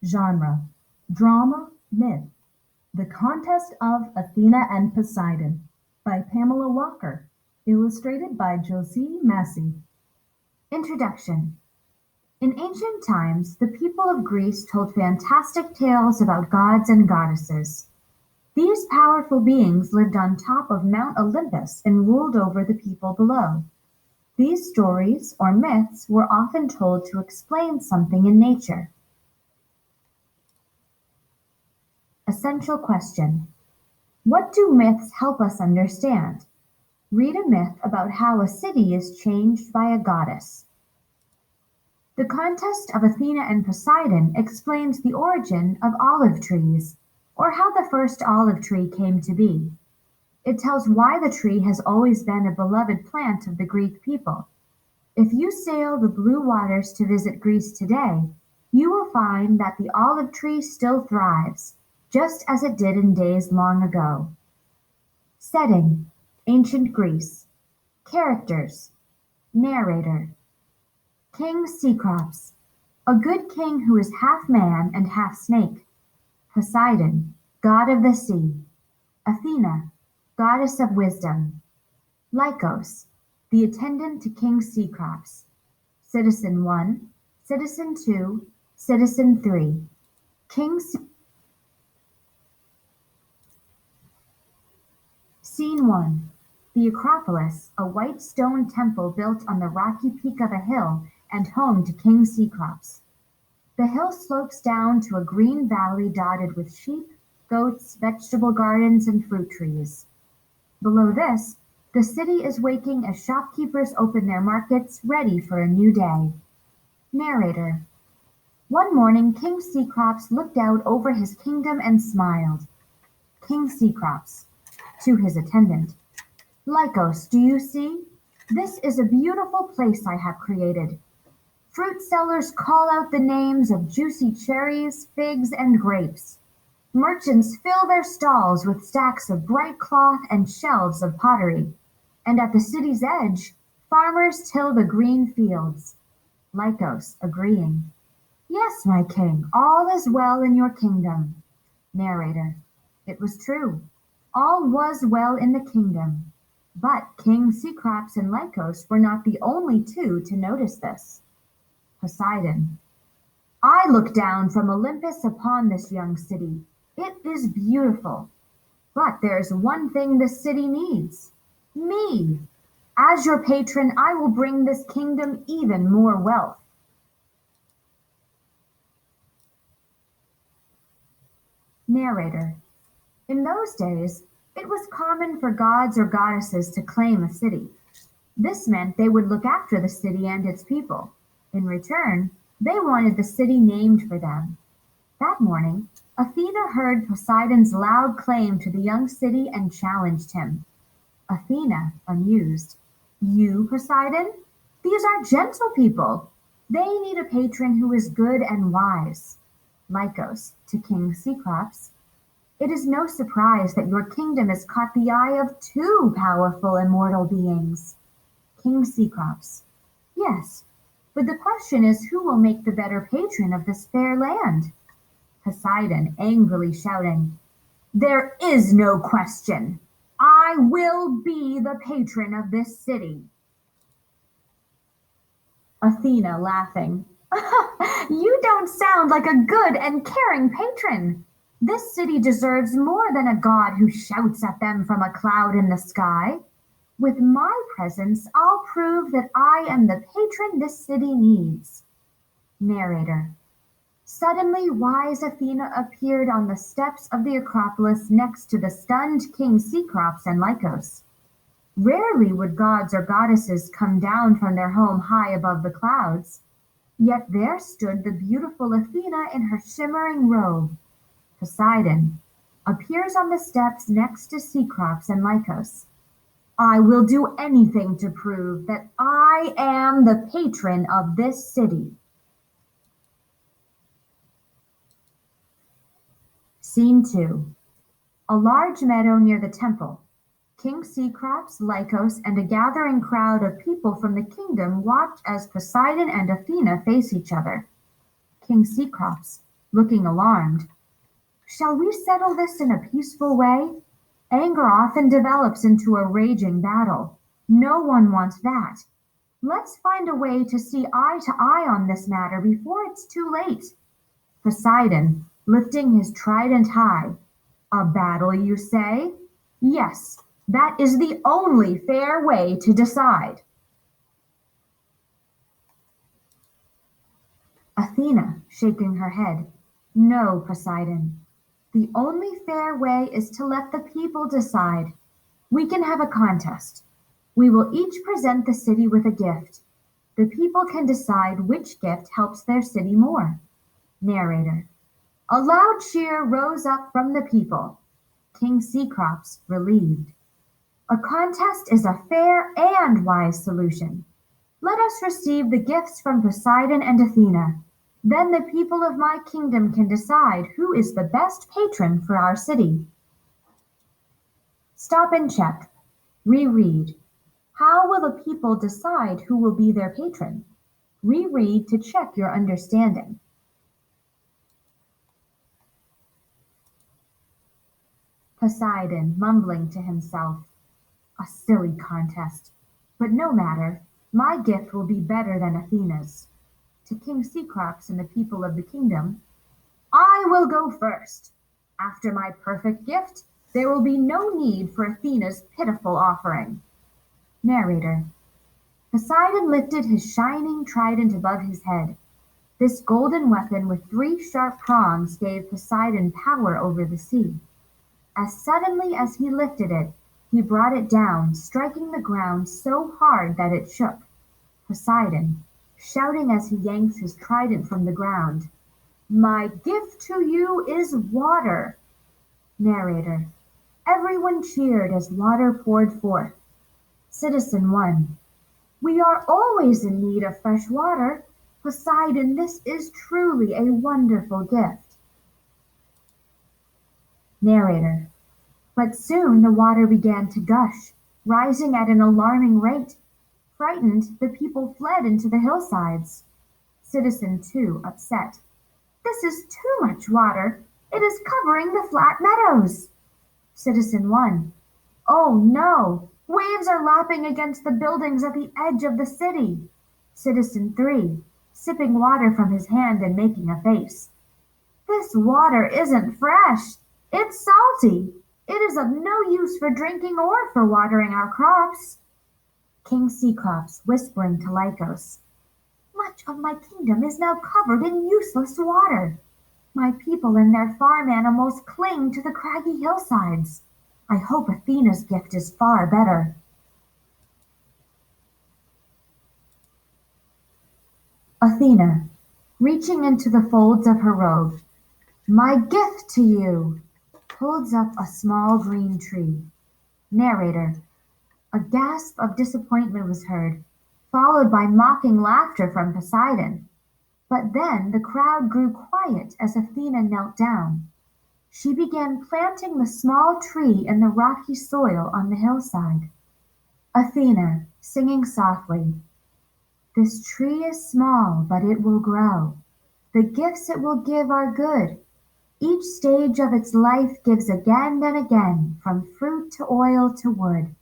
Genre: drama, myth. The Contest of Athena and Poseidon by Pamela Walker. Illustrated by Josie Massey. Introduction. In ancient times, the people of Greece told fantastic tales about gods and goddesses. These powerful beings lived on top of Mount Olympus and ruled over the people below. These stories, or myths, were often told to explain something in nature. Essential question: what do myths help us understand? Read a myth about how a city is changed by a goddess. The contest of Athena and Poseidon explains the origin of olive trees, or how the first olive tree came to be. It tells why the tree has always been a beloved plant of the Greek people. If you sail the blue waters to visit Greece today, you will find that the olive tree still thrives, just as it did in days long ago. Setting: Ancient Greece. Characters: Narrator: King Cecrops, a good king who is half man and half snake. Poseidon, god of the sea. Athena, goddess of wisdom. Lycos, the attendant to King Cecrops. Citizen 1, Citizen 2, Citizen 3. Scene 1. The Acropolis, a white stone temple built on the rocky peak of a hill and home to King Cecrops. The hill slopes down to a green valley dotted with sheep, goats, vegetable gardens, and fruit trees. Below this, the city is waking as shopkeepers open their markets, ready for a new day. Narrator: one morning King Cecrops looked out over his kingdom and smiled. King Cecrops, to his attendant: Lycos, do you see? This is a beautiful place I have created. Fruit sellers call out the names of juicy cherries, figs, and grapes. Merchants fill their stalls with stacks of bright cloth and shelves of pottery. And at the city's edge, farmers till the green fields. Lycos, agreeing: Yes, my king, all is well in your kingdom. Narrator: it was true. All was well in the kingdom. But King Cecrops and Lycos were not the only two to notice this. Poseidon: I look down from Olympus upon this young city. It is beautiful. But there's one thing this city needs: me. As your patron, I will bring this kingdom even more wealth. Narrator: in those days, it was common for gods or goddesses to claim a city. This meant they would look after the city and its people. In return, they wanted the city named for them. That morning, Athena heard Poseidon's loud claim to the young city and challenged him. Athena, amused: You, Poseidon? These are gentle people. They need a patron who is good and wise. Lycos, to King Cecrops: It is no surprise that your kingdom has caught the eye of two powerful immortal beings. King Cecrops: Yes, but the question is who will make the better patron of this fair land? Poseidon, angrily shouting: There is no question. I will be the patron of this city. Athena, laughing: You don't sound like a good and caring patron. This city deserves more than a god who shouts at them from a cloud in the sky. With my presence, I'll prove that I am the patron this city needs. Narrator: suddenly wise Athena appeared on the steps of the Acropolis next to the stunned King Cecrops and Lycos. Rarely would gods or goddesses come down from their home high above the clouds. Yet there stood the beautiful Athena in her shimmering robe. Poseidon appears on the steps next to Cecrops and Lycos. I will do anything to prove that I am the patron of this city. Scene 2. A large meadow near the temple. King Cecrops, Lycos, and a gathering crowd of people from the kingdom watch as Poseidon and Athena face each other. King Cecrops: looking alarmed. Shall we settle this in a peaceful way? Anger often develops into a raging battle. No one wants that. Let's find a way to see eye to eye on this matter before it's too late. Poseidon, lifting his trident high. A battle, you say? Yes, that is the only fair way to decide. Athena, shaking her head. No, Poseidon. The only fair way is to let the people decide. We can have a contest. We will each present the city with a gift. The people can decide which gift helps their city more. Narrator. A loud cheer rose up from the people. King Cecrops relieved. A contest is a fair and wise solution. Let us receive the gifts from Poseidon and Athena. Then the people of my kingdom can decide who is the best patron for our city. Stop and check. Reread. How will the people decide who will be their patron? Reread to check your understanding. Poseidon, mumbling to himself. A silly contest. But no matter. My gift will be better than Athena's. To King Cecrops and the people of the kingdom, I will go first. After my perfect gift, there will be no need for Athena's pitiful offering. Narrator. Poseidon lifted his shining trident above his head. This golden weapon with 3 sharp prongs gave Poseidon power over the sea. As suddenly as he lifted it, he brought it down, striking the ground so hard that it shook. Poseidon, shouting as he yanked his trident from the ground, My gift to you is water. Narrator. Everyone cheered as water poured forth. Citizen 1. We are always in need of fresh water. Poseidon, this is truly a wonderful gift. Narrator. But soon the water began to gush, rising at an alarming rate. Frightened, the people fled into the hillsides. Citizen 2, upset. This is too much water. It is covering the flat meadows. Citizen 1. Oh no! Waves are lapping against the buildings at the edge of the city. Citizen 3, sipping water from his hand and making a face. This water isn't fresh. It's salty. It is of no use for drinking or for watering our crops. King Cecrops, whispering to Lycos. Much of my kingdom is now covered in useless water. My people and their farm animals cling to the craggy hillsides. I hope Athena's gift is far better. Athena, reaching into the folds of her robe. My gift to you! Holds up a small green tree. Narrator. A gasp of disappointment was heard, followed by mocking laughter from Poseidon. But then the crowd grew quiet as Athena knelt down. She began planting the small tree in the rocky soil on the hillside. Athena, singing softly, This tree is small, but it will grow. The gifts it will give are good. Each stage of its life gives again and again, from fruit to oil to wood.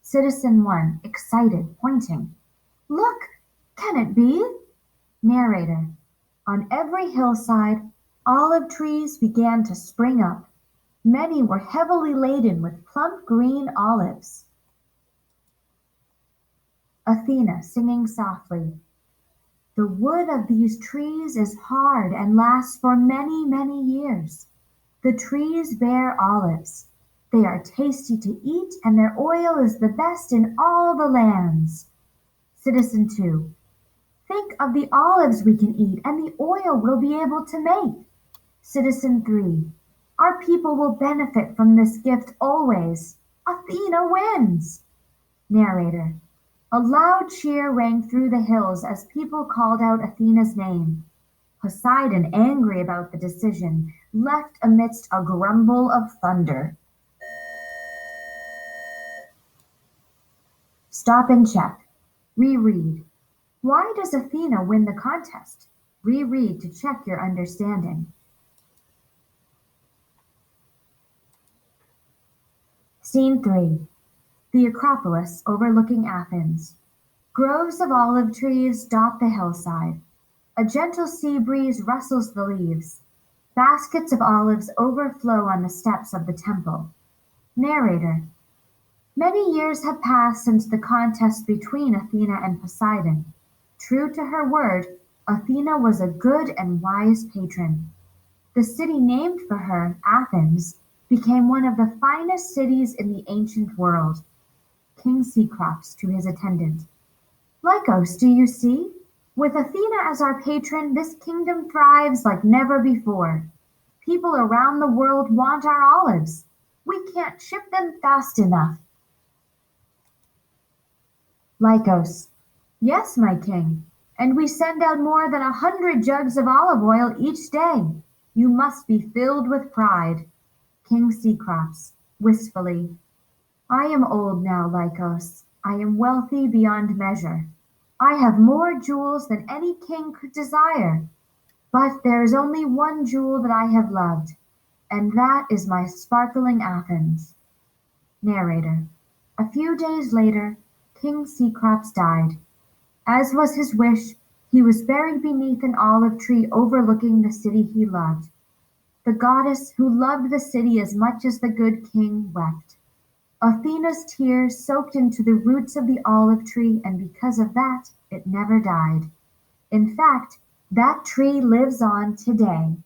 Citizen 1, excited, pointing. Look! Can it be? Narrator. On every hillside, olive trees began to spring up. Many were heavily laden with plump green olives. Athena, singing softly. The wood of these trees is hard and lasts for many, many years. The trees bear olives. They are tasty to eat, and their oil is the best in all the lands. Citizen 2. Think of the olives we can eat and the oil we'll be able to make. Citizen 3. Our people will benefit from this gift always. Athena wins. Narrator. A loud cheer rang through the hills as people called out Athena's name. Poseidon, angry about the decision, left amidst a grumble of thunder. Stop and check. Reread. Why does Athena win the contest? Reread to check your understanding. Scene 3. The Acropolis overlooking Athens. Groves of olive trees dot the hillside. A gentle sea breeze rustles the leaves. Baskets of olives overflow on the steps of the temple. Narrator. Many years have passed since the contest between Athena and Poseidon. True to her word, Athena was a good and wise patron. The city named for her, Athens, became one of the finest cities in the ancient world. King Cecrops to his attendant. Lycos, do you see? With Athena as our patron, this kingdom thrives like never before. People around the world want our olives. We can't ship them fast enough. Lycos. Yes, my king, and we send out more than 100 jugs of olive oil each day. You must be filled with pride. King Cecrops, wistfully. I am old now, Lycos. I am wealthy beyond measure. I have more jewels than any king could desire. But there is only one jewel that I have loved, and that is my sparkling Athens. Narrator. A few days later, King Cecrops died. As was his wish, he was buried beneath an olive tree overlooking the city he loved. The goddess who loved the city as much as the good king wept. Athena's tears soaked into the roots of the olive tree, and because of that, it never died. In fact, that tree lives on today.